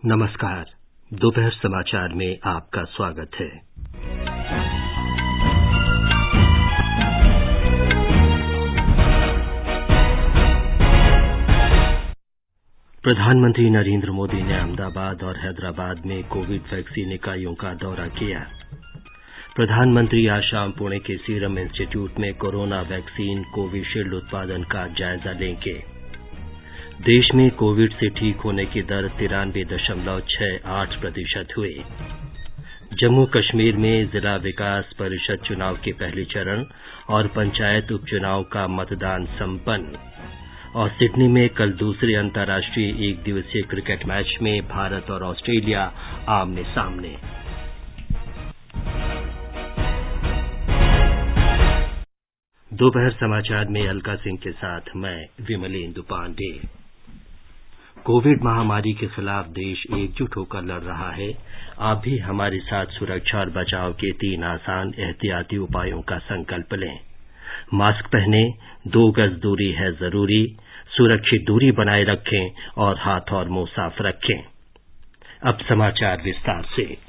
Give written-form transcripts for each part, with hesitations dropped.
नमस्कार। दोपहर समाचार में आपका स्वागत है। प्रधानमंत्री नरेंद्र मोदी ने अहमदाबाद और हैदराबाद में कोविड वैक्सीन इकाइयों का दौरा किया। प्रधानमंत्री आज शाम पुणे के सीरम इंस्टीट्यूट में कोरोना वैक्सीन कोविशील्ड उत्पादन का जायजा लेंगे। देश में कोविड से ठीक होने की दर 93.68% हुई। जम्मू कश्मीर में जिला विकास परिषद चुनाव के पहले चरण और पंचायत उपचुनाव का मतदान संपन्न और सिडनी में कल दूसरे अंतर्राष्ट्रीय एक दिवसीय क्रिकेट मैच में भारत और ऑस्ट्रेलिया आमने सामने। दोपहर समाचार में अलका सिंह के साथ मैं विमलेंदु पांडे। कोविड महामारी के खिलाफ देश एकजुट होकर लड़ रहा है। आप भी हमारे साथ सुरक्षा और बचाव के 3 आसान एहतियाती उपायों का संकल्प लें। मास्क पहनें, 2 गज दूरी है जरूरी, सुरक्षित दूरी बनाए रखें और हाथ और मुंह साफ रखें। अब समाचार विस्तार से।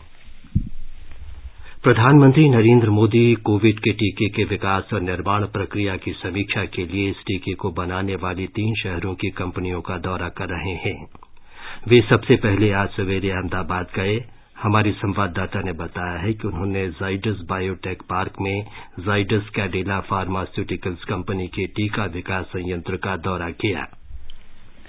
प्रधानमंत्री नरेंद्र मोदी कोविड के टीके के विकास और निर्माण प्रक्रिया की समीक्षा के लिए इस टीके को बनाने वाली 3 शहरों की कंपनियों का दौरा कर रहे हैं। वे सबसे पहले आज सवेरे अहमदाबाद गए। हमारे संवाददाता ने बताया है कि उन्होंने जाइडस बायोटेक पार्क में जाइडस कैडिला फार्मास्यूटिकल्स कंपनी के टीका विकास संयंत्र का दौरा किया।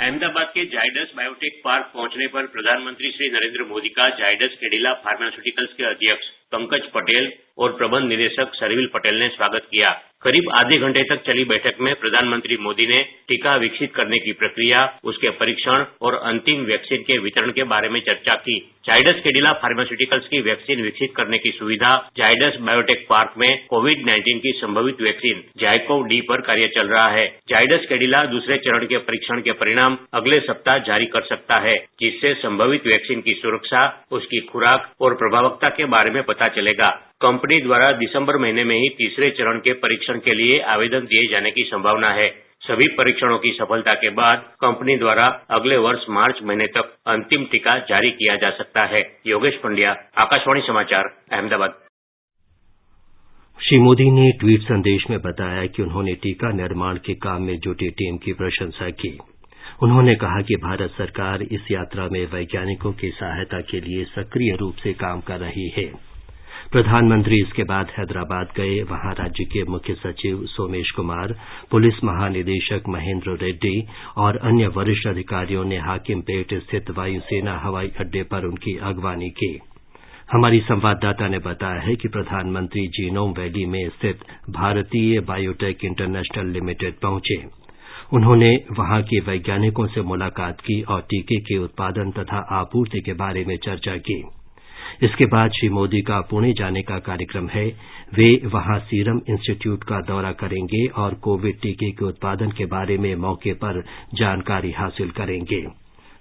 अहमदाबाद के जाइडस बायोटेक पार्क पहुंचने पर प्रधानमंत्री श्री नरेंद्र मोदी का जाइडस कैडिला फार्मास्यूटिकल्स के अध्यक्ष पंकज पटेल और प्रबंध निदेशक सरवील पटेल ने स्वागत किया। करीब आधे घंटे तक चली बैठक में प्रधानमंत्री मोदी ने टीका विकसित करने की प्रक्रिया, उसके परीक्षण और अंतिम वैक्सीन के वितरण के बारे में चर्चा की। जाइडस कैडिला फार्मास्यूटिकल्स की वैक्सीन विकसित करने की सुविधा जाइडस बायोटेक पार्क में कोविड-19 की संभावित वैक्सीन जाइकोव-डी पर कार्य चल रहा है। जाइडस कैडिला दूसरे चरण के परीक्षण के परिणाम अगले सप्ताह जारी कर सकता है, जिससे संभावित वैक्सीन की सुरक्षा, उसकी खुराक और प्रभावकता के बारे में पता चलेगा। कंपनी द्वारा दिसंबर महीने में ही तीसरे चरण के परीक्षण के लिए आवेदन दिए जाने की संभावना है। सभी परीक्षणों की सफलता के बाद कंपनी द्वारा अगले वर्ष मार्च महीने तक अंतिम टीका जारी किया जा सकता है। योगेश पंड्या, आकाशवाणी समाचार, अहमदाबाद। श्री मोदी ने ट्वीट संदेश में बताया कि उन्होंने टीका निर्माण के काम में जुटी टीम की प्रशंसा की। उन्होंने कहा कि भारत सरकार इस यात्रा में वैज्ञानिकों की सहायता के लिए सक्रिय रूप से काम कर रही है। प्रधानमंत्री इसके बाद हैदराबाद गए। वहां राज्य के मुख्य सचिव सोमेश कुमार, पुलिस महानिदेशक महेंद्र रेड्डी और अन्य वरिष्ठ अधिकारियों ने हाकिमपेट स्थित वायुसेना हवाई अड्डे पर उनकी अगवानी की। हमारी संवाददाता ने बताया है कि प्रधानमंत्री जीनोम वैली में स्थित भारतीय बायोटेक इंटरनेशनल लिमिटेड पहुंचे। उन्होंने वहां के वैज्ञानिकों से मुलाकात की और टीके के उत्पादन तथा आपूर्ति के बारे में चर्चा की। इसके बाद श्री मोदी का पुणे जाने का कार्यक्रम है। वे वहां सीरम इंस्टीट्यूट का दौरा करेंगे और कोविड टीके के उत्पादन के बारे में मौके पर जानकारी हासिल करेंगे।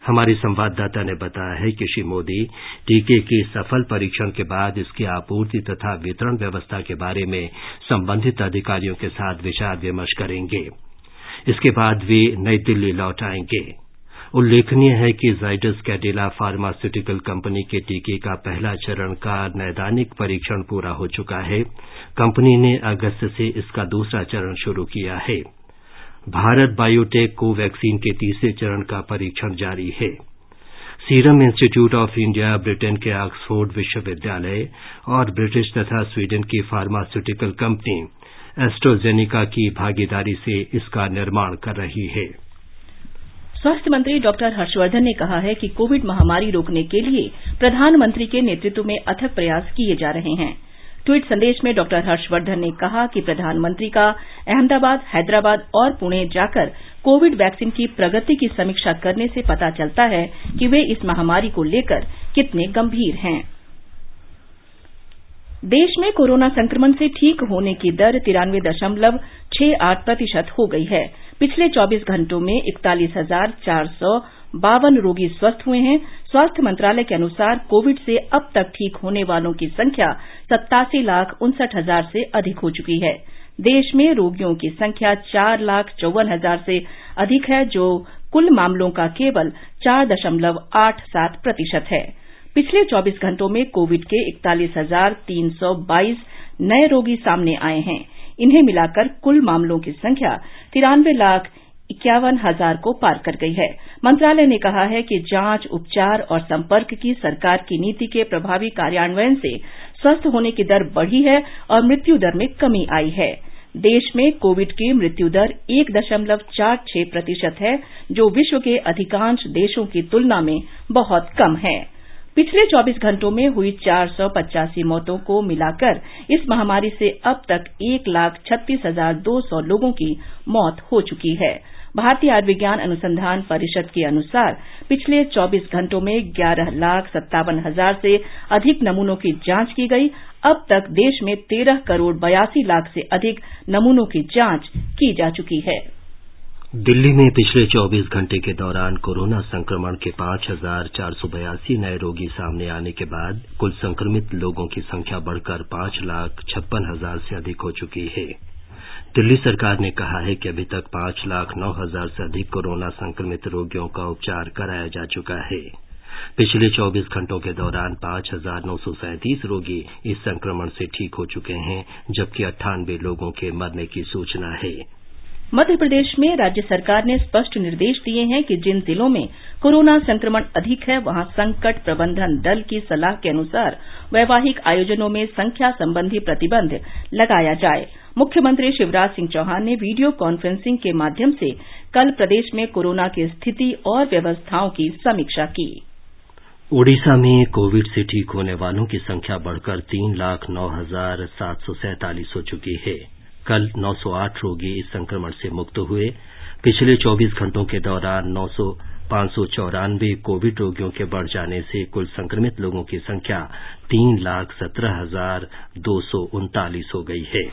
हमारे संवाददाता ने बताया है कि श्री मोदी टीके के सफल परीक्षण के बाद इसकी आपूर्ति तथा वितरण व्यवस्था के बारे में संबंधित अधिकारियों के साथ विचार विमर्श करेंगे। इसके बाद वे नई दिल्ली लौट आएंगे। उल्लेखनीय है कि जाइडस कैडिला फार्मास्यूटिकल कंपनी के टीके का पहला चरण का नैदानिक परीक्षण पूरा हो चुका है। कंपनी ने अगस्त से इसका दूसरा चरण शुरू किया है। भारत बायोटेक कोवैक्सीन के तीसरे चरण का परीक्षण जारी है। Serum institute of India, Britain के ऑक्सफोर्ड विश्वविद्यालय और ब्रिटिश तथा स्वीडन की फार्मास्यूटिकल कंपनी एस्ट्राजेनेका की भागीदारी से इसका निर्माण कर रही है। स्वास्थ्य मंत्री डॉक्टर हर्षवर्धन ने कहा है कि कोविड महामारी रोकने के लिए प्रधानमंत्री के नेतृत्व में अथक प्रयास किए जा रहे हैं। ट्वीट संदेश में डॉक्टर हर्षवर्धन ने कहा कि प्रधानमंत्री का अहमदाबाद, हैदराबाद और पुणे जाकर कोविड वैक्सीन की प्रगति की समीक्षा करने से पता चलता है कि वे इस महामारी को लेकर कितने गंभीर हैं। देश में कोरोना संक्रमण से ठीक होने की दर 93.68% हो गई है। पिछले 24 घंटों में 41,452 रोगी स्वस्थ हुए हैं। स्वास्थ्य मंत्रालय के अनुसार कोविड से अब तक ठीक होने वालों की संख्या 87,59,000 से अधिक हो चुकी है। देश में रोगियों की संख्या 4,54,000 से अधिक है, जो कुल मामलों का केवल 4.87% है। पिछले 24 घंटों में कोविड के 41,322 नए रोगी सामने आए हैं। इन्हें मिलाकर कुल मामलों की संख्या 93,51,000 को पार कर गई है। मंत्रालय ने कहा है कि जांच, उपचार और संपर्क की सरकार की नीति के प्रभावी कार्यान्वयन से स्वस्थ होने की दर बढ़ी है और मृत्यु दर में कमी आई है। देश में कोविड की मृत्यु दर 1.46% है, जो विश्व के अधिकांश देशों की तुलना में बहुत कम है। पिछले 24 घंटों में हुई 485 मौतों को मिलाकर इस महामारी से अब तक 1,36,200 लोगों की मौत हो चुकी है। भारतीय आयुर्विज्ञान अनुसंधान परिषद के अनुसार पिछले 24 घंटों में 11,57,000 से अधिक नमूनों की जांच की गई। अब तक देश में 13,82,00,000 से अधिक नमूनों की जांच की जा चुकी है। दिल्ली में पिछले 24 घंटे के दौरान कोरोना संक्रमण के 5,482 नए रोगी सामने आने के बाद कुल संक्रमित लोगों की संख्या बढ़कर 5,56,000 से अधिक हो चुकी है। दिल्ली सरकार ने कहा है कि अभी तक 5,09,000 से अधिक कोरोना संक्रमित रोगियों का उपचार कराया जा चुका है। पिछले 24 घंटों के दौरान 5,937 रोगी इस संक्रमण से ठीक हो चुके हैं, जबकि 98 लोगों के मरने की सूचना है। मध्य प्रदेश में राज्य सरकार ने स्पष्ट निर्देश दिए हैं कि जिन जिलों में कोरोना संक्रमण अधिक है, वहां संकट प्रबंधन दल की सलाह के अनुसार वैवाहिक आयोजनों में संख्या संबंधी प्रतिबंध लगाया जाए। मुख्यमंत्री शिवराज सिंह चौहान ने वीडियो कॉन्फ्रेंसिंग के माध्यम से कल प्रदेश में कोरोना की स्थिति और व्यवस्थाओं की समीक्षा की। ओडिशा में कोविड से ठीक होने वालों की संख्या बढ़कर 3,09,747 हो चुकी है। कल 908 रोगी इस संक्रमण से मुक्त हुए। पिछले 24 घंटों के दौरान 594 कोविड रोगियों के बढ़ जाने से कुल संक्रमित लोगों की संख्या 3,17,239 हो गई है।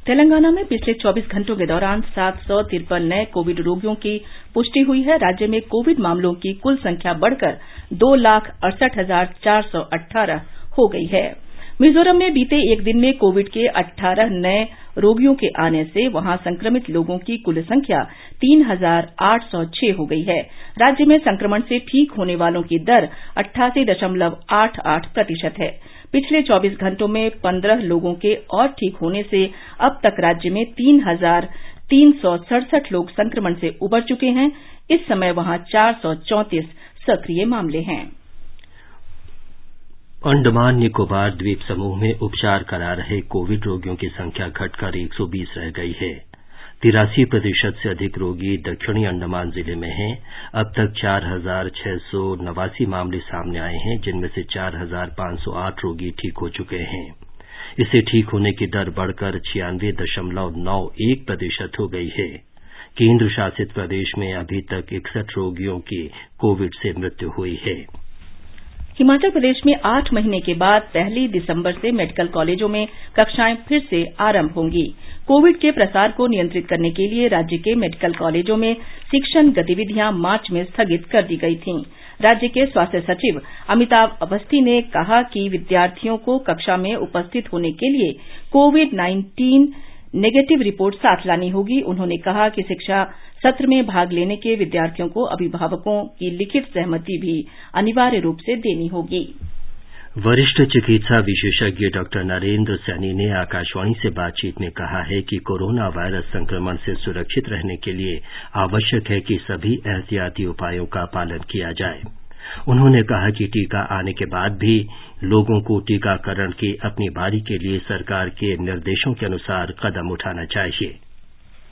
तेलंगाना में पिछले 24 घंटों के दौरान 753 नए कोविड रोगियों की पुष्टि हुई है। राज्य में कोविड मामलों की कुल संख्या बढ़कर 2,68,418 हो गई है। मिजोरम में बीते एक दिन में कोविड के 18 नए रोगियों के आने से वहां संक्रमित लोगों की कुल संख्या 3,806 हो गई है। राज्य में संक्रमण से ठीक होने वालों की दर 88.88% है। पिछले 24 घंटों में 15 लोगों के और ठीक होने से अब तक राज्य में 3,367 लोग संक्रमण से उबर चुके हैं। इस समय वहां 434 सक्रिय मामले हैं। अंडमान निकोबार द्वीप समूह में उपचार करा रहे कोविड रोगियों की संख्या घटकर 120 रह गई है। 83% से अधिक रोगी दक्षिणी अंडमान जिले में हैं। अब तक 4,689 मामले सामने आए हैं, जिनमें से 4,508 रोगी ठीक हो चुके हैं। इससे ठीक होने की दर बढ़कर 96.91% हो गई है। केंद्र शासित प्रदेश में अभी तक 61 रोगियों की कोविड से मृत्यु हुई है। हिमाचल प्रदेश में 8 महीने के बाद 1 दिसंबर से मेडिकल कॉलेजों में कक्षाएं फिर से आरंभ होंगी। कोविड के प्रसार को नियंत्रित करने के लिए राज्य के मेडिकल कॉलेजों में शिक्षण गतिविधियां मार्च में स्थगित कर दी गई थीं। राज्य के स्वास्थ्य सचिव अमिताभ अवस्थी ने कहा कि विद्यार्थियों को कक्षा में उपस्थित होने के लिए कोविड-19 नेगेटिव रिपोर्ट साथ लानी होगी। उन्होंने कहा कि शिक्षा सत्र में भाग लेने के विद्यार्थियों को अभिभावकों की लिखित सहमति भी अनिवार्य रूप से देनी होगी। वरिष्ठ चिकित्सा विशेषज्ञ डॉक्टर नरेंद्र सैनी ने आकाशवाणी से बातचीत में कहा है कि कोरोना वायरस संक्रमण से सुरक्षित रहने के लिए आवश्यक है कि सभी एहतियाती उपायों का पालन किया जाए। उन्होंने कहा कि टीका आने के बाद भी लोगों को टीकाकरण की अपनी बारी के लिए सरकार के निर्देशों के अनुसार कदम उठाना चाहिए।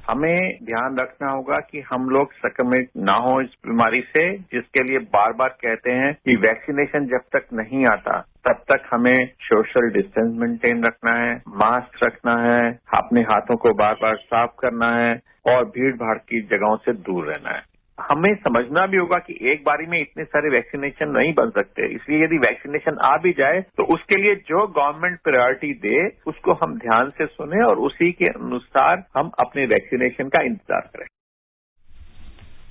हमें ध्यान रखना होगा कि हम लोग संक्रमित ना हो इस बीमारी से, जिसके लिए बार बार कहते हैं कि वैक्सीनेशन जब तक नहीं आता तब तक हमें सोशल डिस्टेंस मेंटेन रखना है, मास्क रखना है, अपने हाथों को बार बार साफ करना है और भीड़ भाड़ की जगहों से दूर रहना है। हमें समझना भी होगा कि एक बारी में इतने सारे वैक्सीनेशन नहीं बन सकते, इसलिए यदि वैक्सीनेशन आ भी जाए तो उसके लिए जो गवर्नमेंट प्रायोरिटी दे उसको हम ध्यान से सुने और उसी के अनुसार हम अपने वैक्सीनेशन का इंतजार करें।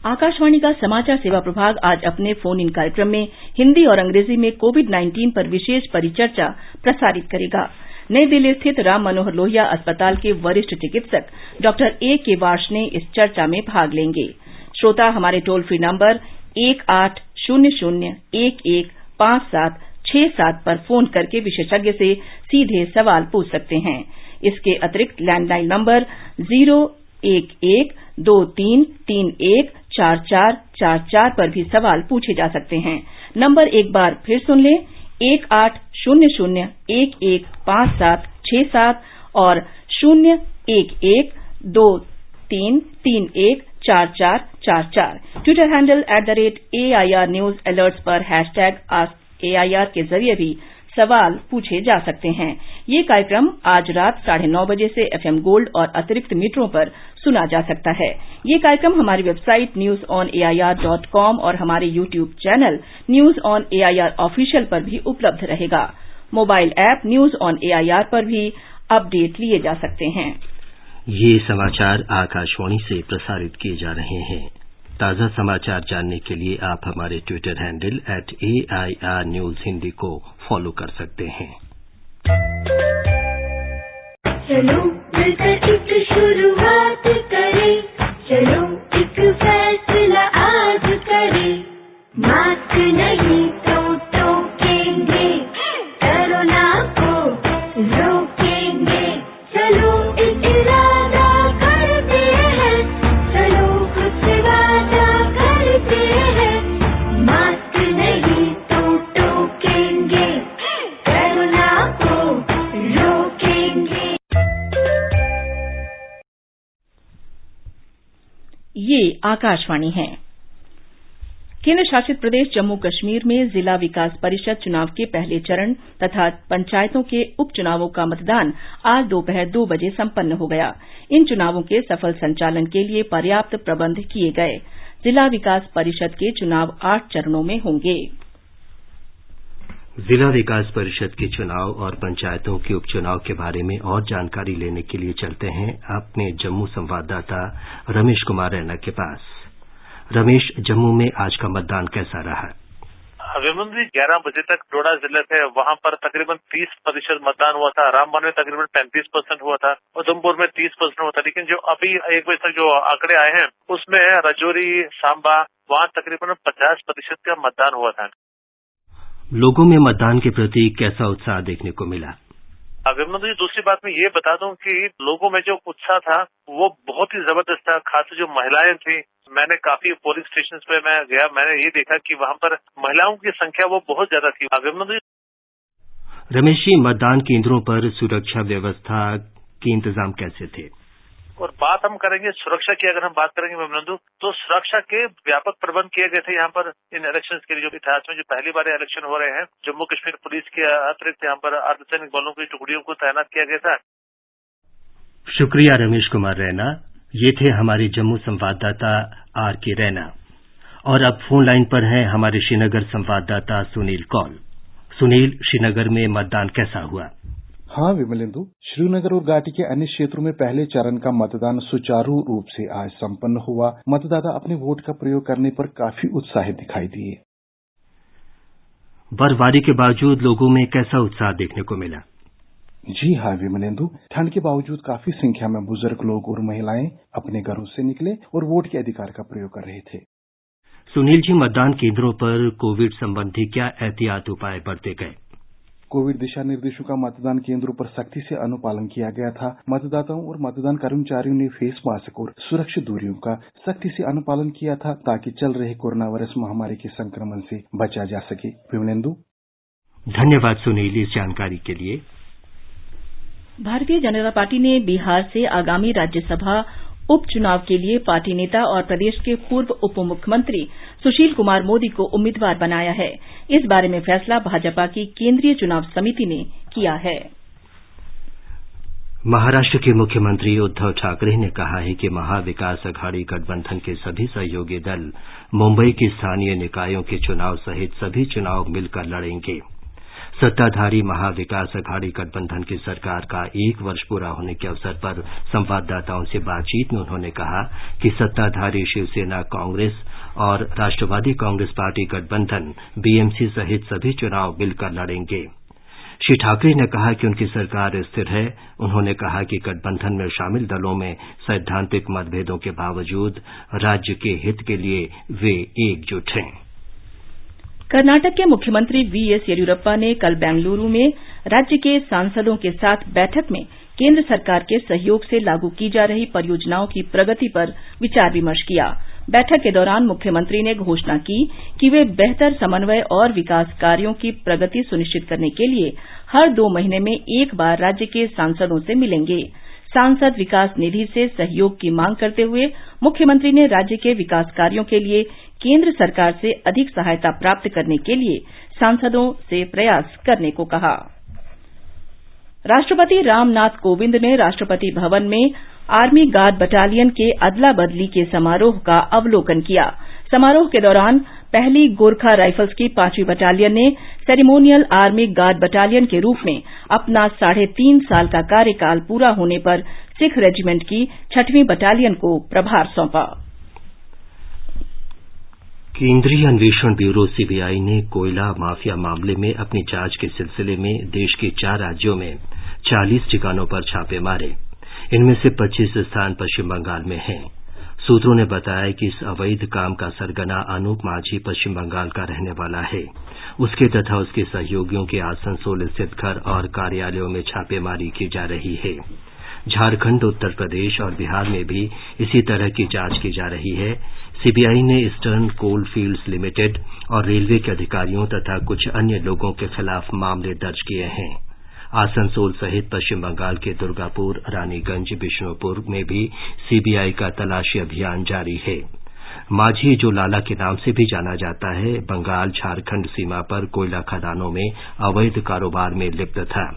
आकाशवाणी का समाचार सेवा प्रभाग आज अपने फोन इन कार्यक्रम में हिंदी और अंग्रेजी में कोविड-19 पर विशेष परिचर्चा प्रसारित करेगा। नई दिल्ली स्थित राम मनोहर लोहिया अस्पताल के वरिष्ठ चिकित्सक डॉक्टर A.K. वार्ष्णेय इस चर्चा में भाग लेंगे। श्रोता हमारे टोल फ्री नंबर 1800-115767 पर फोन करके विशेषज्ञ से सीधे सवाल पूछ सकते हैं। इसके अतिरिक्त लैंडलाइन नंबर 01123314444 पर भी सवाल पूछे जा सकते हैं। नंबर एक बार फिर सुन लें, 1800-115767 और 01123314444। Twitter handle @AIR News Alerts पर #AskAIR के जरिए भी सवाल पूछे जा सकते हैं। ये कार्यक्रम आज रात 9:30 बजे से FM गोल्ड और अतिरिक्त मीटरों पर सुना जा सकता है। ये कार्यक्रम हमारी वेबसाइट newsonair.com और हमारे YouTube channel news on AIR official पर भी उपलब्ध रहेगा। Mobile app news on AIR पर भी अपडेट लिए जा सकते हैं। ये समाचार आकाशवाणी से प्रसारित किए जा रहे हैं। ताज़ा समाचार जानने के लिए आप हमारे Twitter handle @AIR News Hindi को फॉलो कर सकते हैं। चलो मिलकर एक शुरुआत करें, चलो एक फैसला आज करें, मास्क नहीं तो टोकेंगे, कोरोना को रोकेंगे, चलो एक इरादा करते हैं, चलो कुछ वादा करते हैं, मास्क नहीं तो टोकेंगे, कोरोना को रोकेंगे। ये आकाशवाणी है। केंद्र शासित प्रदेश जम्मू कश्मीर में जिला विकास परिषद चुनाव के पहले चरण तथा पंचायतों के उपचुनावों का मतदान आज दोपहर 2 बजे संपन्न हो गया। इन चुनावों के सफल संचालन के लिए पर्याप्त प्रबंध किए गए। जिला विकास परिषद के चुनाव 8 चरणों में होंगे। जिला विकास परिषद के चुनाव और पंचायतों के उपचुनाव के बारे में और जानकारी लेने के लिए चलते हैं अपने जम्मू संवाददाता रमेश कुमार रैना के पास। रमेश, जम्मू में आज का मतदान कैसा रहा? विमल जी, 11 बजे तक डोडा जिले थे, वहां पर तकरीबन 30% मतदान हुआ था। रामबन में तकरीबन 35% हुआ था, उधमपुर में 30% हुआ था। लेकिन जो अभी 1 बजे तक जो आंकड़े आए हैं उसमें राजौरी, सांबा, वहां तकरीबन 50% का मतदान हुआ था। लोगों में मतदान के प्रति कैसा उत्साह देखने को मिला? विमल जी, दूसरी बात मैं ये बता दूं कि लोगों में जो उत्साह था वो बहुत ही जबरदस्त था। खास जो महिलाएं थी, मैंने काफी पोलिंग स्टेशन पे मैं गया, मैंने ये देखा कि वहां पर महिलाओं की संख्या वो बहुत ज्यादा थी। विमल जी, रमेश जी, मतदान केंद्रों पर सुरक्षा व्यवस्था के इंतजाम कैसे थे? और बात हम करेंगे सुरक्षा की, अगर हम बात करेंगे विमलेंदु, तो सुरक्षा के व्यापक प्रबंध किए गए थे यहाँ पर इन इलेक्शंस के लिए। जो इतिहास में जो पहली बार इलेक्शन हो रहे हैं, जम्मू कश्मीर पुलिस के अतिरिक्त यहाँ पर अर्धसैनिक बलों की टुकड़ियों को तैनात किया गया था। शुक्रिया रमेश कुमार रैना। ये थे हमारे जम्मू संवाददाता RK रैना। और अब फोन लाइन पर हैं हमारे श्रीनगर संवाददाता सुनील कौल। सुनील, श्रीनगर में मतदान कैसा हुआ? हाँ विमलेंदु, श्रीनगर और घाटी के अन्य क्षेत्रों में पहले चरण का मतदान सुचारू रूप से आज संपन्न हुआ। मतदाता अपने वोट का प्रयोग करने पर काफी उत्साहित दिखाई दिए। बर्फबारी के बावजूद लोगों में कैसा उत्साह देखने को मिला? जी हाँ विमलेंदु, ठंड के बावजूद काफी संख्या में बुजुर्ग लोग और महिलाएं अपने घरों से निकले और वोट के अधिकार का प्रयोग कर रहे थे। सुनील जी, मतदान केंद्रों पर कोविड संबंधी क्या एहतियात उपाय बरते गए? कोविड दिशा निर्देशों का मतदान केंद्रों पर सख्ती से अनुपालन किया गया था। मतदाताओं और मतदान कर्मचारियों ने फेस मास्क और सुरक्षित दूरियों का सख्ती से अनुपालन किया था ताकि चल रहे कोरोना वायरस महामारी के संक्रमण से बचा जा सके। विमलेंदु, धन्यवाद सुनील इस जानकारी के लिए। भारतीय जनता पार्टी ने बिहार से आगामी राज्यसभा उपचुनाव के लिए पार्टी नेता और प्रदेश के पूर्व उप मुख्यमंत्री सुशील कुमार मोदी को उम्मीदवार बनाया है। इस बारे में फैसला भाजपा की केंद्रीय चुनाव समिति ने किया है। महाराष्ट्र के मुख्यमंत्री उद्धव ठाकरे ने कहा है कि महाविकास अघाड़ी गठबंधन के सभी सहयोगी दल मुंबई की स्थानीय निकायों के चुनाव सहित सभी चुनाव मिलकर लड़ेंगे। सत्ताधारी महाविकास अघाड़ी गठबंधन की सरकार का 1 वर्ष पूरा होने के अवसर पर संवाददाताओं से बातचीत में उन्होंने कहा कि सत्ताधारी शिवसेना कांग्रेस और राष्ट्रवादी कांग्रेस पार्टी गठबंधन BMC सहित सभी चुनाव मिलकर लड़ेंगे। श्री ठाकरे ने कहा कि उनकी सरकार स्थिर है। उन्होंने कहा कि गठबंधन में शामिल दलों में सैद्धांतिक मतभेदों के बावजूद राज्य के हित के लिए वे एकजुट हैं। कर्नाटक के मुख्यमंत्री वीएस येदियुरप्पा ने कल बेंगलुरु में राज्य के सांसदों के साथ बैठक में केंद्र सरकार के सहयोग से लागू की जा रही परियोजनाओं की प्रगति पर विचार विमर्श किया। बैठक के दौरान मुख्यमंत्री ने घोषणा की कि वे बेहतर समन्वय और विकास कार्यों की प्रगति सुनिश्चित करने के लिए हर 2 महीने में एक बार राज्य के सांसदों से मिलेंगे। सांसद विकास निधि से सहयोग की मांग करते हुए मुख्यमंत्री ने राज्य के विकास कार्यों के लिए केंद्र सरकार से अधिक सहायता प्राप्त करने के लिए सांसदों से प्रयास करने को कहा। राष्ट्रपति रामनाथ कोविंद ने राष्ट्रपति भवन में आर्मी गार्ड बटालियन के अदला बदली के समारोह का अवलोकन किया। समारोह के दौरान पहली गोरखा राइफल्स की 5वीं बटालियन ने सेरेमोनियल आर्मी गार्ड बटालियन के रूप में अपना 3.5 साल का कार्यकाल पूरा होने पर सिख रेजिमेंट की 6वीं बटालियन को प्रभार सौंपा। केंद्रीय अन्वेषण ब्यूरो सीबीआई ने कोयला माफिया मामले में अपनी जांच के सिलसिले में देश के 4 राज्यों में 40 ठिकानों पर छापे मारे। इनमें से 25 स्थान पश्चिम बंगाल में हैं। सूत्रों ने बताया कि इस अवैध काम का सरगना अनूप माझी पश्चिम बंगाल का रहने वाला है। उसके तथा उसके सहयोगियों के आसनसोल स्थित घर और कार्यालयों में छापेमारी की जा रही है। झारखंड, उत्तर प्रदेश और बिहार में भी इसी तरह की जांच की जा रही है। सीबीआई ने ईस्टर्न कोल फील्ड्स लिमिटेड और रेलवे के अधिकारियों तथा कुछ अन्य लोगों के खिलाफ मामले दर्ज किए हैं। आसनसोल सहित पश्चिम बंगाल के दुर्गापुर, रानीगंज, बिष्णुपुर में भी सीबीआई का तलाशी अभियान जारी है। माझी, जो लाला के नाम से भी जाना जाता है, बंगाल झारखंड सीमा पर कोयला खदानों में अवैध कारोबार में लिप्त था।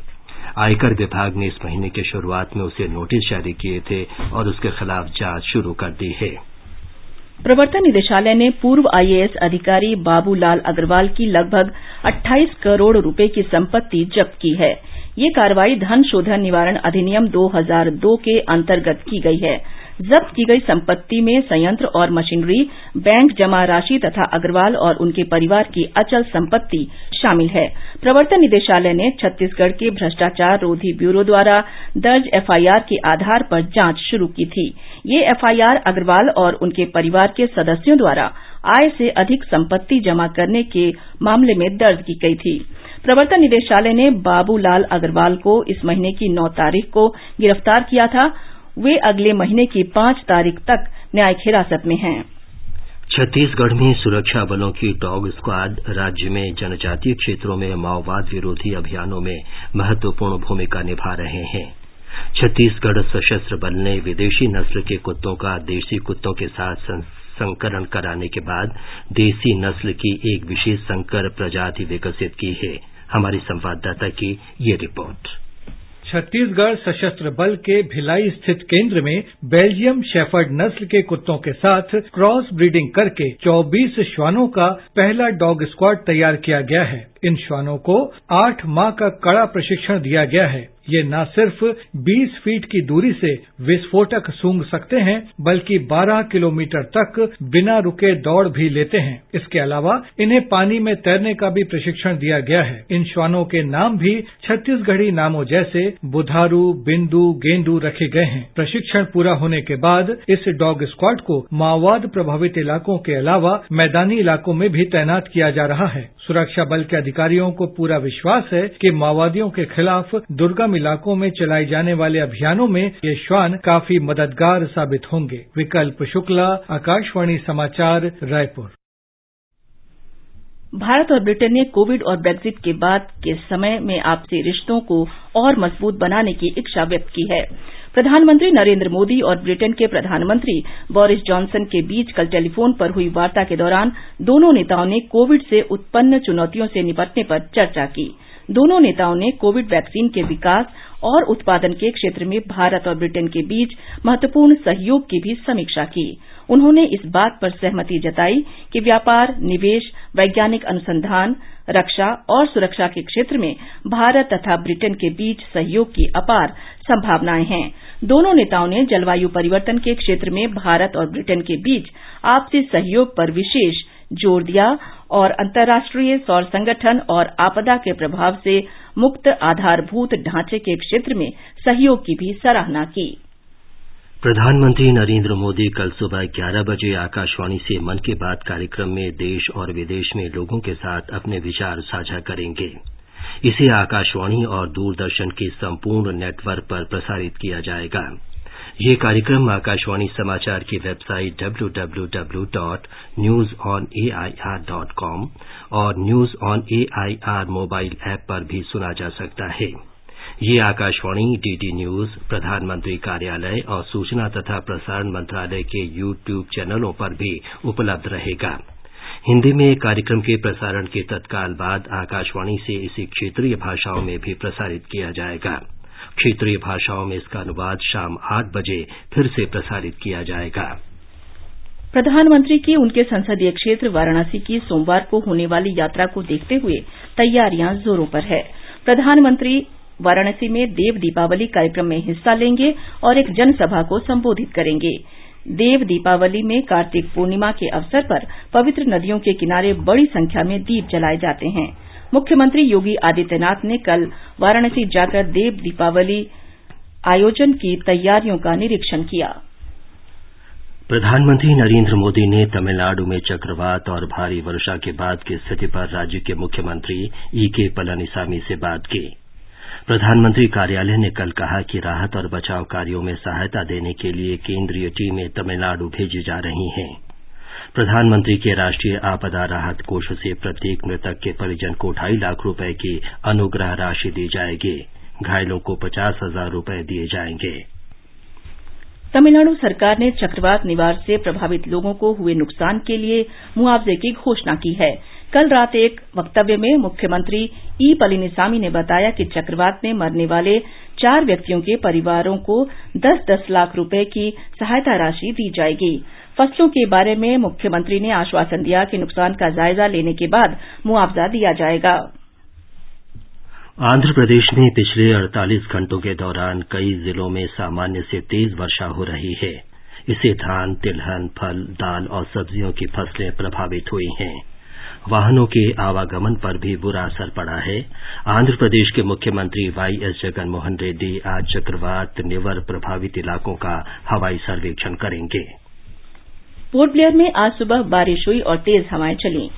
आयकर विभाग ने इस महीने की शुरुआत में उसे नोटिस जारी किए थे और उसके खिलाफ जांच शुरू कर दी है। प्रवर्तन निदेशालय ने पूर्व आईएएस अधिकारी बाबूलाल अग्रवाल की लगभग 28 करोड़ रुपए की संपत्ति जब्त की है। ये कार्रवाई धन शोधन निवारण अधिनियम 2002 के अंतर्गत की गई है। जब्त की गई संपत्ति में संयंत्र और मशीनरी, बैंक जमा राशि तथा अग्रवाल और उनके परिवार की अचल संपत्ति शामिल है। प्रवर्तन निदेशालय ने छत्तीसगढ़ के भ्रष्टाचार रोधी ब्यूरो द्वारा दर्ज एफआईआर के आधार पर जांच शुरू की थी। ये एफआईआर अग्रवाल और उनके परिवार के सदस्यों द्वारा आय से अधिक संपत्ति जमा करने के मामले में दर्ज की गई थी। प्रवर्तन निदेशालय ने बाबूलाल अग्रवाल को इस महीने की 9 तारीख को गिरफ्तार किया था। वे अगले महीने की 5 तारीख तक न्यायिक हिरासत में हैं। छत्तीसगढ़ में सुरक्षा बलों की डॉग स्क्वाड राज्य में जनजातीय क्षेत्रों में माओवाद विरोधी अभियानों में महत्वपूर्ण भूमिका निभा रहे हैं। छत्तीसगढ़ सशस्त्र बल ने विदेशी नस्ल के कुत्तों का देसी कुत्तों के साथ संकरण कराने के बाद देसी नस्ल की एक विशेष संकर प्रजाति विकसित की है। हमारी संवाददाता की ये रिपोर्ट। छत्तीसगढ़ सशस्त्र बल के भिलाई स्थित केंद्र में बेल्जियम शेफर्ड नस्ल के कुत्तों के साथ क्रॉस ब्रीडिंग करके 24 श्वानों का पहला डॉग स्क्वाड तैयार किया गया है। इन श्वानों को 8 माह का कड़ा प्रशिक्षण दिया गया है। ये न सिर्फ 20 फीट की दूरी से विस्फोटक सूंघ सकते हैं, बल्कि 12 किलोमीटर तक बिना रुके दौड़ भी लेते हैं। इसके अलावा इन्हें पानी में तैरने का भी प्रशिक्षण दिया गया है। इन श्वानों के नाम भी छत्तीसगढ़ी नामों जैसे बुधारू, बिंदु, गेंदू रखे गए हैं। प्रशिक्षण पूरा होने के बाद इस डॉग स्क्वाड को माओवाद प्रभावित इलाकों के अलावा मैदानी इलाकों में भी तैनात किया जा रहा है। सुरक्षा बल के अधिकारियों को पूरा विश्वास है कि माओवादियों के खिलाफ दुर्गम इलाकों में चलाए जाने वाले अभियानों में ये श्वान काफी मददगार साबित होंगे। विकल्प शुक्ला, आकाशवाणी समाचार, रायपुर। भारत और ब्रिटेन ने कोविड और ब्रेक्जिट के बाद के समय में आपसी रिश्तों को और मजबूत बनाने की इच्छा व्यक्त की है। प्रधानमंत्री नरेंद्र मोदी और ब्रिटेन के प्रधानमंत्री बोरिस जॉनसन के बीच कल टेलीफोन पर हुई वार्ता के दौरान दोनों नेताओं ने कोविड से उत्पन्न चुनौतियों से निपटने पर चर्चा की। दोनों नेताओं ने कोविड वैक्सीन के विकास और उत्पादन के क्षेत्र में भारत और ब्रिटेन के बीच महत्वपूर्ण सहयोग की भी समीक्षा की। उन्होंने इस बात पर सहमति जताई कि व्यापार, निवेश, वैज्ञानिक अनुसंधान, रक्षा और सुरक्षा के क्षेत्र में भारत तथा ब्रिटेन के बीच सहयोग की अपार संभावनाएं हैं। दोनों नेताओं ने जलवायु परिवर्तन के क्षेत्र में भारत और ब्रिटेन के बीच आपसी सहयोग पर विशेष जोर दिया और अंतर्राष्ट्रीय सौर संगठन और आपदा के प्रभाव से मुक्त आधारभूत ढांचे के क्षेत्र में सहयोग की भी सराहना की। प्रधानमंत्री नरेंद्र मोदी कल सुबह 11 बजे आकाशवाणी से मन की बात कार्यक्रम में देश और विदेश में लोगों के साथ अपने विचार साझा करेंगे। इसे आकाशवाणी और दूरदर्शन के संपूर्ण नेटवर्क पर प्रसारित किया जाएगा। ये कार्यक्रम आकाशवाणी समाचार की वेबसाइट www.newsonair.com और news on AIR mobile app पर भी सुना जा सकता है। ये आकाशवाणी, डीडी न्यूज, प्रधानमंत्री कार्यालय और सूचना तथा प्रसारण मंत्रालय के यूट्यूब चैनलों पर भी उपलब्ध रहेगा। हिन्दी में कार्यक्रम के प्रसारण के तत्काल बाद आकाशवाणी से इसे क्षेत्रीय भाषाओं में भी प्रसारित किया जाएगा। क्षेत्रीय भाषाओं में इसका अनुवाद शाम 8 बजे फिर से प्रसारित किया जाएगा। प्रधानमंत्री की उनके संसदीय क्षेत्र वाराणसी की सोमवार को होने वाली यात्रा को देखते हुए तैयारियां जोरों पर है। प्रधानमंत्री वाराणसी में देव दीपावली कार्यक्रम में हिस्सा लेंगे और एक जनसभा को संबोधित करेंगे। देव दीपावली में कार्तिक पूर्णिमा के अवसर पर पवित्र नदियों के किनारे बड़ी संख्या में दीप जलाए जाते हैं। मुख्यमंत्री योगी आदित्यनाथ ने कल वाराणसी जाकर देव दीपावली आयोजन की तैयारियों का निरीक्षण किया। प्रधानमंत्री नरेंद्र मोदी ने तमिलनाडु में चक्रवात और भारी वर्षा के बाद की स्थिति पर राज्य के मुख्यमंत्री ईके पलानीसामी से बात की। प्रधानमंत्री कार्यालय ने कल कहा कि राहत और बचाव कार्यों में सहायता देने के लिए केंद्रीय टीमें तमिलनाडु भेजी जा रही हैं। प्रधानमंत्री के राष्ट्रीय आपदा राहत कोष से प्रत्येक मृतक के परिजन को 2.5 लाख रुपए की अनुग्रह राशि दी जाएगी। घायलों को 50,000 रुपए दिए जाएंगे। तमिलनाडु सरकार ने चक्रवात निवार से प्रभावित लोगों को हुए नुकसान के लिए मुआवजे की घोषणा की है। कल रात एक वक्तव्य में मुख्यमंत्री ई पलानीसामी ने बताया कि चक्रवात में मरने वाले 4 व्यक्तियों के परिवारों को 10-10 लाख रुपए की सहायता राशि दी जाएगी। फसलों के बारे में मुख्यमंत्री ने आश्वासन दिया कि नुकसान का जायजा लेने के बाद मुआवजा दिया जाएगा। आंध्र प्रदेश में पिछले 48 घंटों के दौरान कई जिलों में सामान्य से तेज वर्षा हो रही है। इससे धान, तिलहन, फल, दाल और सब्जियों की फसलें प्रभावित हुई हैं। वाहनों के आवागमन पर भी बुरा असर पड़ा है। आंध्र प्रदेश के मुख्यमंत्री वाईएस जगनमोहन रेड्डी आज चक्रवात निवर प्रभावित इलाकों का हवाई सर्वेक्षण करेंगे। पोर्ट ब्लेयर में आज सुबह बारिश हुई और तेज हवाएं चलीं।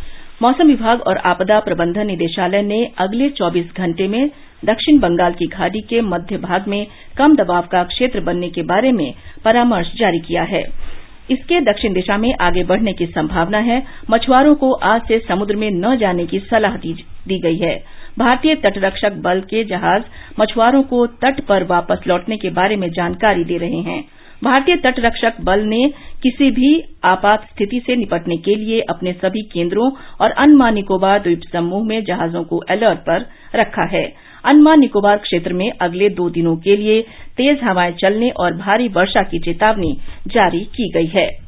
मौसम विभाग और आपदा प्रबंधन निदेशालय ने अगले 24 घंटे में दक्षिण बंगाल की खाड़ी के मध्य भाग में कम दबाव का क्षेत्र बनने के बारे में परामर्श जारी किया है। इसके दक्षिण दिशा में आगे बढ़ने की संभावना है। मछुआरों को आज से समुद्र में न जाने की सलाह दी गई है। भारतीय तटरक्षक बल के जहाज मछुआरों को तट पर वापस लौटने के बारे में जानकारी दे रहे हैं। भारतीय तटरक्षक बल ने किसी भी आपात स्थिति से निपटने के लिए अपने सभी केंद्रों और अंडमान निकोबार द्वीप समूह में जहाजों को अलर्ट पर रखा है। अंडमान निकोबार क्षेत्र में अगले 2 दिनों के लिए तेज हवाएं चलने और भारी वर्षा की चेतावनी जारी की गई है।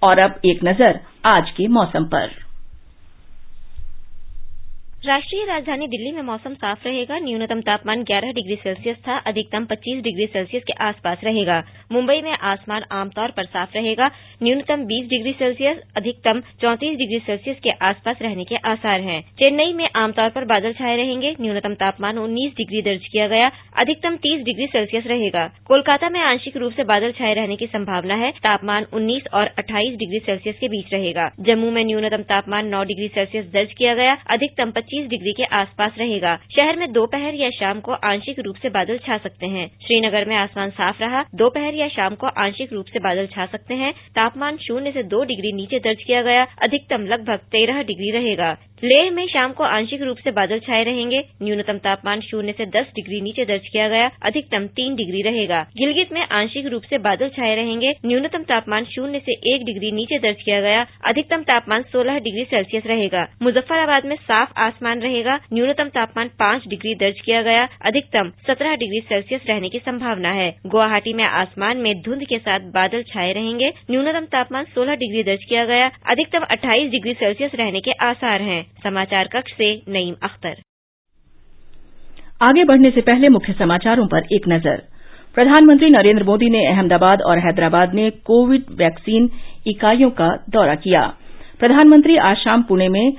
और अब एक नजर आज के मौसम पर। राष्ट्रीय राजधानी दिल्ली में मौसम साफ रहेगा। न्यूनतम तापमान 11 डिग्री सेल्सियस था, अधिकतम 25 डिग्री सेल्सियस के आसपास रहेगा। मुंबई में आसमान आमतौर पर साफ रहेगा। न्यूनतम 20 डिग्री सेल्सियस, अधिकतम 34 डिग्री सेल्सियस के आसपास रहने के आसार हैं। चेन्नई में आमतौर पर बादल छाए रहेंगे। न्यूनतम तापमान 19 डिग्री दर्ज किया गया, अधिकतम 30 डिग्री सेल्सियस रहेगा। कोलकाता में आंशिक रूप से बादल छाए रहने की संभावना है। तापमान 19 और 28 डिग्री सेल्सियस के बीच रहेगा। जम्मू में न्यूनतम तापमान 9 डिग्री सेल्सियस दर्ज किया गया, अधिकतम 25 डिग्री के आसपास रहेगा। शहर में दोपहर या शाम को आंशिक रूप से बादल छा सकते हैं। श्रीनगर में आसमान साफ रहा। दोपहर या शाम को आंशिक रूप से बादल छा सकते हैं। तापमान 0 से 2 डिग्री नीचे दर्ज किया गया, अधिकतम लगभग 13 डिग्री रहेगा। लेह में शाम को आंशिक रूप से बादल छाए रहेंगे। न्यूनतम तापमान 0 से 10 डिग्री नीचे दर्ज किया गया, अधिकतम 3 डिग्री रहेगा। गिलगित में आंशिक रूप से बादल छाए रहेंगे। न्यूनतम तापमान 0 से 1 डिग्री नीचे दर्ज किया गया, अधिकतम तापमान 16 डिग्री सेल्सियस रहेगा। मुजफ्फराबाद में साफ आसमान रहेगा। न्यूनतम तापमान 5 डिग्री दर्ज किया गया, अधिकतम 17 डिग्री सेल्सियस रहने की संभावना है। गुवाहाटी में आसमान में धुंध के साथ बादल छाए रहेंगे। न्यूनतम तापमान 16 डिग्री दर्ज किया गया, अधिकतम 28 डिग्री सेल्सियस रहने के आसार हैं। समाचार कक्ष से नईम अख्तर। आगे बढ़ने से पहले मुख्य समाचारों पर एक नजर। प्रधानमंत्री नरेंद्र मोदी ने अहमदाबाद और हैदराबाद में कोविड वैक्सीन इकाइयों का दौरा किया। प्रधानमंत्री आज शाम पुणे में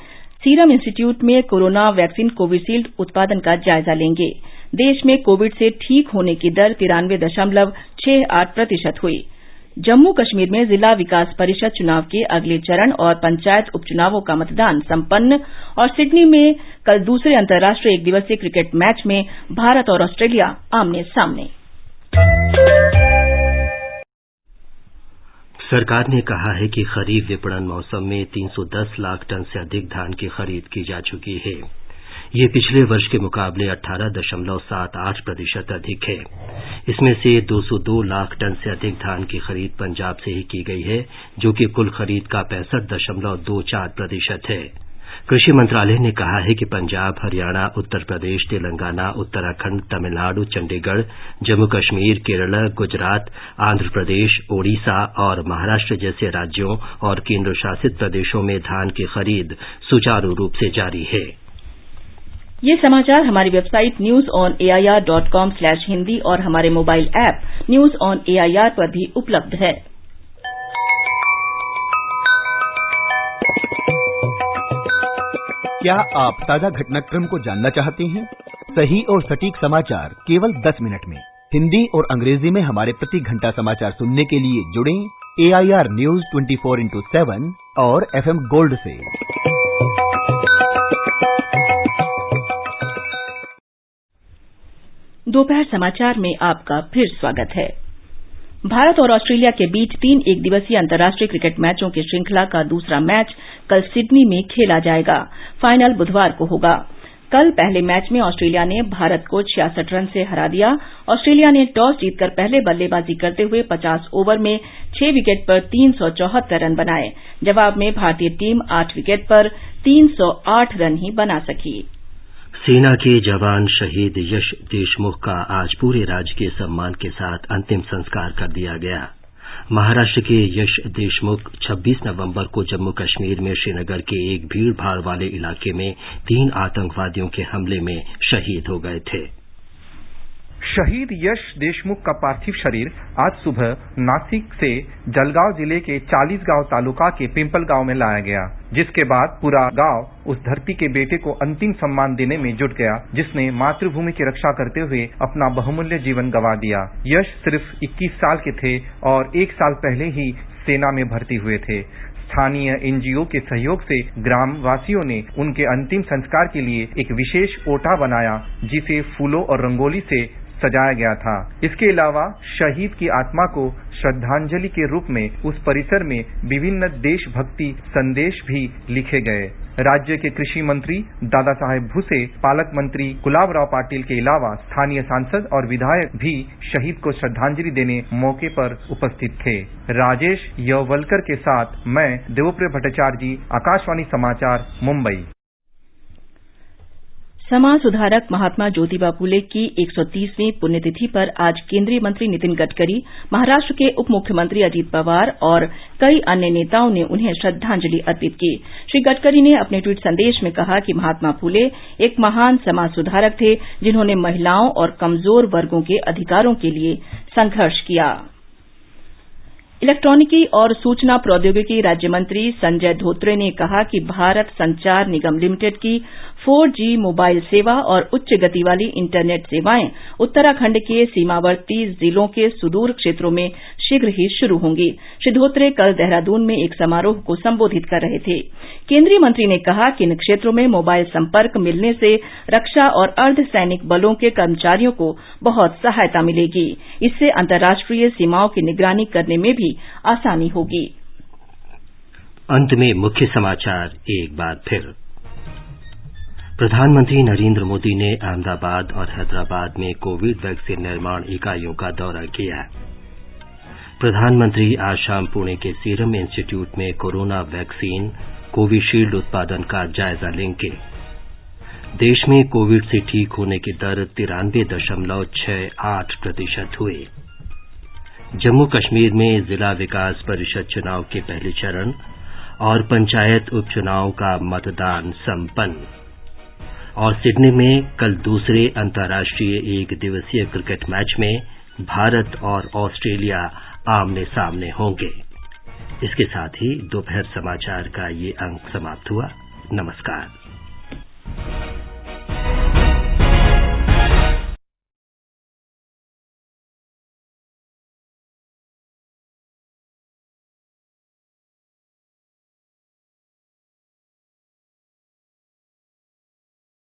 सीरम इंस्टीट्यूट में कोरोना वैक्सीन कोविशील्ड उत्पादन का जायजा लेंगे। देश में कोविड से ठीक होने की दर 93.68% हुई। जम्मू कश्मीर में जिला विकास परिषद चुनाव के अगले चरण और पंचायत उपचुनावों का मतदान संपन्न और सिडनी में कल दूसरे अंतर्राष्ट्रीय एकदिवसीय क्रिकेट मैच में भारत और ऑस्ट्रेलिया आमने सामने। सरकार ने कहा है कि खरीफ विपणन मौसम में 310 लाख टन से अधिक धान की खरीद की जा चुकी है। ये पिछले वर्ष के मुकाबले 18.78% अधिक है। इसमें से 202 लाख टन से अधिक धान की खरीद पंजाब से ही की गई है, जो कि कुल खरीद का 65.24% है। कृषि मंत्रालय ने कहा है कि पंजाब, हरियाणा, उत्तर प्रदेश, तेलंगाना, उत्तराखंड, तमिलनाडु, चंडीगढ़, जम्मू कश्मीर, केरल, गुजरात, आंध्र प्रदेश, ओडिशा और महाराष्ट्र जैसे राज्यों और केंद्र शासित प्रदेशों में धान की खरीद सुचारू रूप से जारी है। ये समाचार हमारी वेबसाइट newsonair.com/hindi और हमारे mobile app news on AIR पर भी उपलब्ध है। क्या आप ताजा घटनाक्रम को जानना चाहते हैं? सही और सटीक समाचार केवल 10 मिनट में। हिंदी और अंग्रेजी में हमारे प्रति घंटा समाचार सुनने के लिए जुड़ें AIR न्यूज 24x7 और FM गोल्ड से। दोपहर समाचार में आपका फिर स्वागत है। भारत और ऑस्ट्रेलिया के बीच 3 एकदिवसीय अंतर्राष्ट्रीय क्रिकेट मैचों की श्रृंखला का दूसरा मैच कल सिडनी में खेला जाएगा। फाइनल बुधवार को होगा। कल पहले मैच में ऑस्ट्रेलिया ने भारत को 66 रन से हरा दिया। ऑस्ट्रेलिया ने टॉस जीतकर पहले बल्लेबाजी करते हुए 50 ओवर में 6 विकेट पर 374 रन बनाए। जवाब में भारतीय टीम 8 विकेट पर 308 रन ही बना सकी। सेना के जवान शहीद यश देशमुख का आज पूरे राजकीय सम्मान के साथ अंतिम संस्कार कर दिया गया। महाराष्ट्र के यश देशमुख 26 नवंबर को जम्मू कश्मीर में श्रीनगर के एक भीड़-भाड़ वाले इलाके में 3 आतंकवादियों के हमले में शहीद हो गए थे। शहीद यश देशमुख का पार्थिव शरीर आज सुबह नासिक से जलगांव जिले के 40गांव तालुका के पिंपल गांव में लाया गया, जिसके बाद पूरा गांव उस धरती के बेटे को अंतिम सम्मान देने में जुट गया, जिसने मातृभूमि की रक्षा करते हुए अपना बहुमूल्य जीवन गंवा दिया। यश सिर्फ 21 साल के थे और 1 साल पहले ही सेना में भर्ती हुए थे। स्थानीय एनजीओ के सहयोग से ग्रामवासियों ने उनके अंतिम संस्कार के लिए एक विशेष ओटा बनाया, जिसे फूलों और रंगोली से सजाया गया था। इसके अलावा शहीद की आत्मा को श्रद्धांजलि के रूप में उस परिसर में विभिन्न देशभक्ति संदेश भी लिखे गए। राज्य के कृषि मंत्री दादा साहेब भुसे, पालक मंत्री गुलाबराव पाटिल के अलावा स्थानीय सांसद और विधायक भी शहीद को श्रद्धांजलि देने मौके पर उपस्थित थे। राजेश यवलकर के साथ मैं देवप्रिय भट्टाचार्य जी, आकाशवाणी समाचार, मुंबई। समाज सुधारक महात्मा ज्योतिबा फुले की 130वीं पुण्यतिथि पर आज केंद्रीय मंत्री नितिन गडकरी, महाराष्ट्र के उप मुख्यमंत्री अजीत पवार और कई अन्य नेताओं ने उन्हें श्रद्धांजलि अर्पित की। श्री गडकरी ने अपने ट्वीट संदेश में कहा कि महात्मा फुले एक महान समाज सुधारक थे, जिन्होंने महिलाओं और कमजोर वर्गों के अधिकारों के लिए संघर्ष किया। इलेक्ट्रॉनिकी और सूचना प्रौद्योगिकी राज्य मंत्री संजय धोत्रे ने कहा कि भारत संचार निगम लिमिटेड की 4G मोबाइल सेवा और उच्च गति वाली इंटरनेट सेवाएं उत्तराखंड के सीमावर्ती जिलों के सुदूर क्षेत्रों में शीघ्र ही शुरू होंगी। श्री धोत्रे कल देहरादून में एक समारोह को संबोधित कर रहे थे। केंद्रीय मंत्री ने कहा कि इन क्षेत्रों में मोबाइल संपर्क मिलने से रक्षा और अर्धसैनिक बलों के कर्मचारियों को बहुत सहायता मिलेगी। इससे अंतर्राष्ट्रीय सीमाओं की निगरानी करने में भी आसानी होगी। अंत में मुख्य समाचार एक बार फिर। प्रधानमंत्री नरेंद्र मोदी ने अहमदाबाद और हैदराबाद में कोविड वैक्सीन निर्माण इकाइयों का दौरा किया। प्रधानमंत्री आज शाम पुणे के सीरम इंस्टीट्यूट में कोरोना वैक्सीन कोविशील्ड उत्पादन का जायजा लेंगे। देश में कोविड से ठीक होने की दर 93.68% हुई। जम्मू कश्मीर में जिला विकास परिषद चुनाव के पहले चरण और पंचायत उपचुनाव का मतदान संपन्न। और सिडनी में कल दूसरे अंतर्राष्ट्रीय एक दिवसीय क्रिकेट मैच में भारत और ऑस्ट्रेलिया आमने सामने होंगे। इसके साथ ही दोपहर समाचार का ये अंक समाप्त हुआ। नमस्कार।